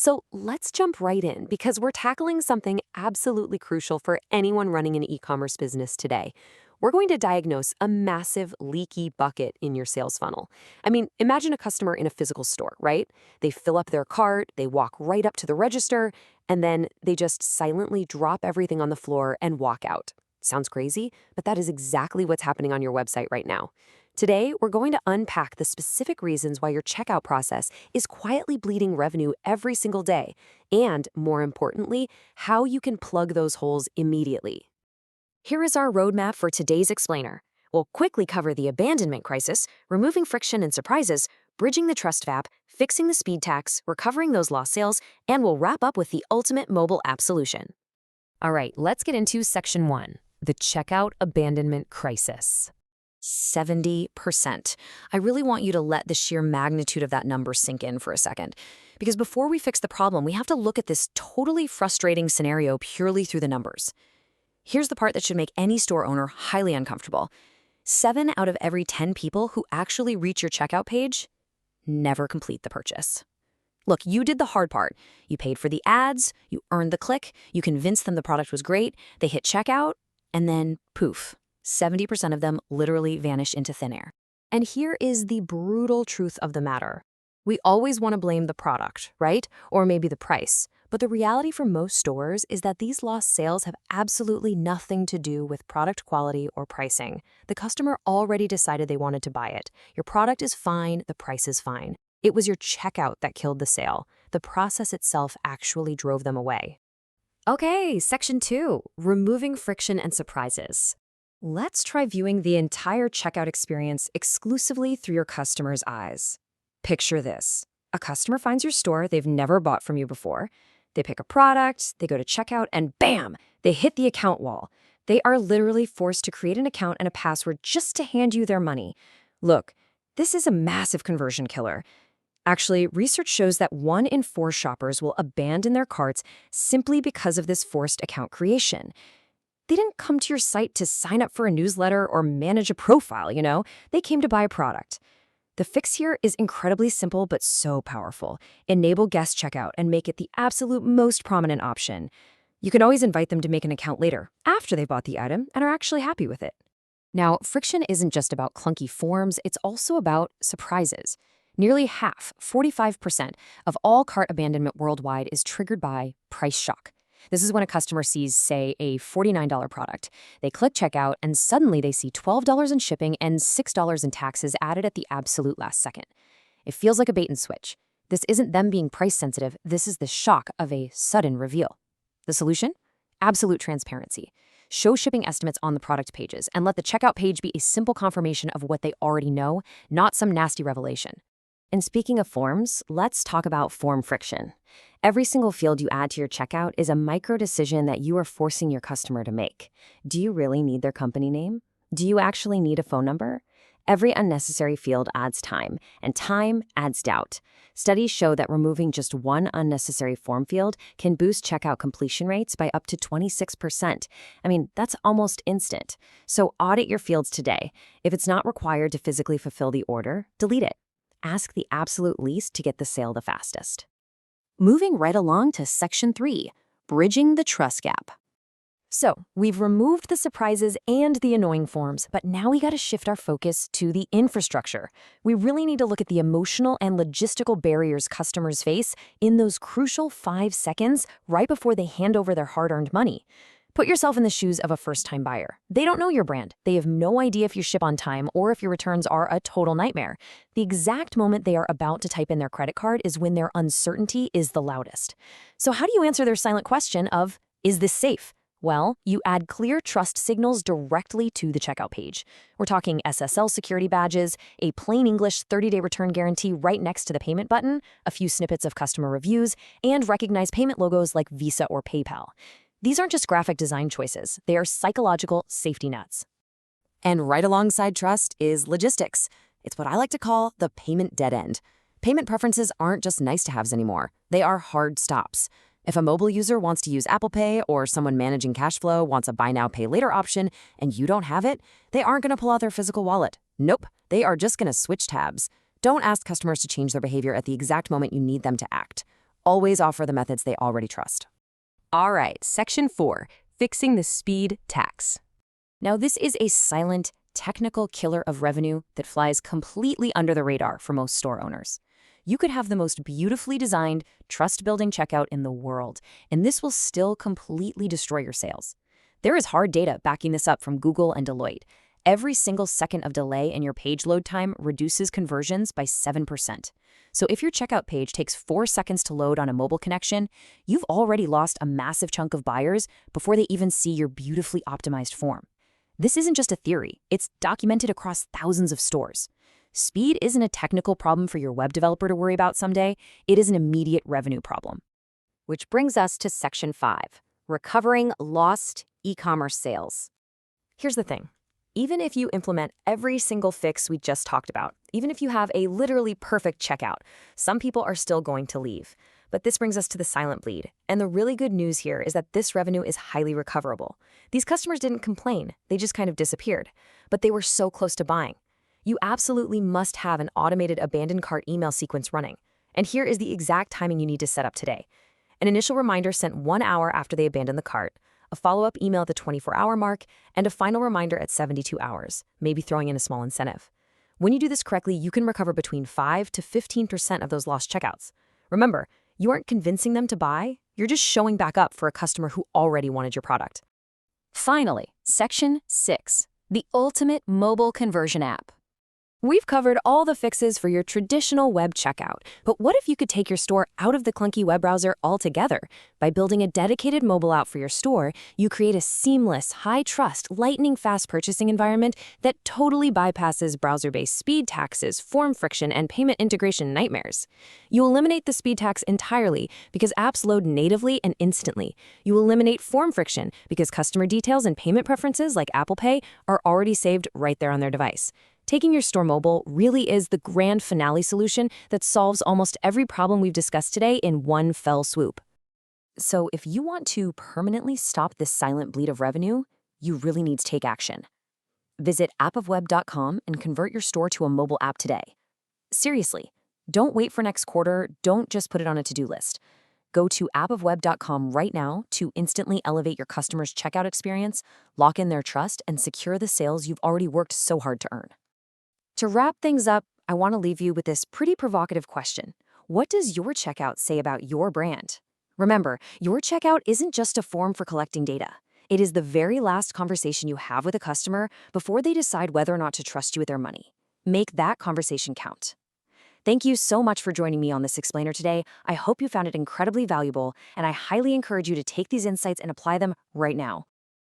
So let's jump right in because we're tackling something absolutely crucial for anyone running an e-commerce business today. We're going to diagnose a massive leaky bucket in your sales funnel. I mean, imagine a customer in a physical store, right? They fill up their cart, they walk right up to the register, and then they just silently drop everything on the floor and walk out. Sounds crazy, but that is exactly what's happening on your website right now. Today, we're going to unpack the specific reasons why your checkout process is quietly bleeding revenue every single day, and, more importantly, how you can plug those holes immediately. Here is our roadmap for today's explainer. We'll quickly cover the abandonment crisis, removing friction and surprises, bridging the trust gap, fixing the speed tax, recovering those lost sales, and we'll wrap up with the ultimate mobile app solution. All right, let's get into Section 1, the checkout abandonment crisis. 70%. I really want you to let the sheer magnitude of that number sink in for a second. Because before we fix the problem, we have to look at this totally frustrating scenario purely through the numbers. Here's the part that should make any store owner highly uncomfortable. 7 out of every 10 people who actually reach your checkout page never complete the purchase. Look, you did the hard part. You paid for the ads, you earned the click, you convinced them the product was great, they hit checkout, and then poof. 70% of them literally vanish into thin air. And here is the brutal truth of the matter. We always want to blame the product, right? Or maybe the price. But the reality for most stores is that these lost sales have absolutely nothing to do with product quality or pricing. The customer already decided they wanted to buy it. Your product is fine, the price is fine. It was your checkout that killed the sale. The process itself actually drove them away. Okay, Section 2, removing friction and surprises. Let's try viewing the entire checkout experience exclusively through your customer's eyes. Picture this. A customer finds your store they've never bought from you before. They pick a product, they go to checkout, and bam! They hit the account wall. They are literally forced to create an account and a password just to hand you their money. Look, this is a massive conversion killer. Actually, research shows that 1 in 4 shoppers will abandon their carts simply because of this forced account creation. They didn't come to your site to sign up for a newsletter or manage a profile, They came to buy a product. The fix here is incredibly simple but so powerful. Enable guest checkout and make it the absolute most prominent option. You can always invite them to make an account later, after they bought the item and are actually happy with it. Now, friction isn't just about clunky forms, it's also about surprises. Nearly half, 45%, of all cart abandonment worldwide is triggered by price shock. This is when a customer sees, say, a $49 product. They click checkout, and suddenly they see $12 in shipping and $6 in taxes added at the absolute last second. It feels like a bait and switch. This isn't them being price sensitive. This is the shock of a sudden reveal. The solution? Absolute transparency. Show shipping estimates on the product pages, and let the checkout page be a simple confirmation of what they already know, not some nasty revelation. And speaking of forms, let's talk about form friction. Every single field you add to your checkout is a micro decision that you are forcing your customer to make. Do you really need their company name? Do you actually need a phone number? Every unnecessary field adds time, and time adds doubt. Studies show that removing just 1 unnecessary form field can boost checkout completion rates by up to 26%. I mean, that's almost instant. So audit your fields today. If it's not required to physically fulfill the order, delete it. Ask the absolute least to get the sale the fastest. Moving right along to Section 3, bridging the trust gap. So, we've removed the surprises and the annoying forms, but now we gotta shift our focus to the infrastructure. We really need to look at the emotional and logistical barriers customers face in those crucial 5 seconds right before they hand over their hard-earned money. Put yourself in the shoes of a first-time buyer. They don't know your brand. They have no idea if you ship on time or if your returns are a total nightmare. The exact moment they are about to type in their credit card is when their uncertainty is the loudest. So how do you answer their silent question of, is this safe? Well, you add clear trust signals directly to the checkout page. We're talking SSL security badges, a plain English 30-day return guarantee right next to the payment button, a few snippets of customer reviews, and recognized payment logos like Visa or PayPal. These aren't just graphic design choices, they are psychological safety nets. And right alongside trust is logistics. It's what I like to call the payment dead end. Payment preferences aren't just nice-to-haves anymore. They are hard stops. If a mobile user wants to use Apple Pay or someone managing cash flow wants a buy now, pay later option and you don't have it, they aren't going to pull out their physical wallet. Nope, they are just going to switch tabs. Don't ask customers to change their behavior at the exact moment you need them to act. Always offer the methods they already trust. All right, Section 4, fixing the speed tax. Now, this is a silent, technical killer of revenue that flies completely under the radar for most store owners. You could have the most beautifully designed, trust-building checkout in the world, and this will still completely destroy your sales. There is hard data backing this up from Google and Deloitte. Every single second of delay in your page load time reduces conversions by 7%. So if your checkout page takes 4 seconds to load on a mobile connection, you've already lost a massive chunk of buyers before they even see your beautifully optimized form. This isn't just a theory, it's documented across thousands of stores. Speed isn't a technical problem for your web developer to worry about someday, it is an immediate revenue problem. Which brings us to Section 5, recovering lost e-commerce sales. Here's the thing. Even if you implement every single fix we just talked about, even if you have a literally perfect checkout, some people are still going to leave. But this brings us to the silent bleed. And the really good news here is that this revenue is highly recoverable. These customers didn't complain, they just kind of disappeared. But they were so close to buying. You absolutely must have an automated abandoned cart email sequence running. And here is the exact timing you need to set up today. An initial reminder sent 1 hour after they abandon the cart, a follow-up email at the 24-hour mark, and a final reminder at 72 hours, maybe throwing in a small incentive. When you do this correctly, you can recover between 5 to 15% of those lost checkouts. Remember, you aren't convincing them to buy, you're just showing back up for a customer who already wanted your product. Finally, Section 6, the ultimate mobile conversion app. We've covered all the fixes for your traditional web checkout, but what if you could take your store out of the clunky web browser altogether? By building a dedicated mobile app for your store, you create a seamless, high-trust, lightning-fast purchasing environment that totally bypasses browser-based speed taxes, form friction, and payment integration nightmares. You eliminate the speed tax entirely because apps load natively and instantly. You eliminate form friction because customer details and payment preferences like Apple Pay are already saved right there on their device. Taking your store mobile really is the grand finale solution that solves almost every problem we've discussed today in one fell swoop. So if you want to permanently stop this silent bleed of revenue, you really need to take action. Visit appofweb.com and convert your store to a mobile app today. Seriously, don't wait for next quarter, don't just put it on a to-do list. Go to appofweb.com right now to instantly elevate your customers' checkout experience, lock in their trust, and secure the sales you've already worked so hard to earn. To wrap things up, I want to leave you with this pretty provocative question. What does your checkout say about your brand? Remember, your checkout isn't just a form for collecting data. It is the very last conversation you have with a customer before they decide whether or not to trust you with their money. Make that conversation count. Thank you so much for joining me on this explainer today. I hope you found it incredibly valuable, and I highly encourage you to take these insights and apply them right now.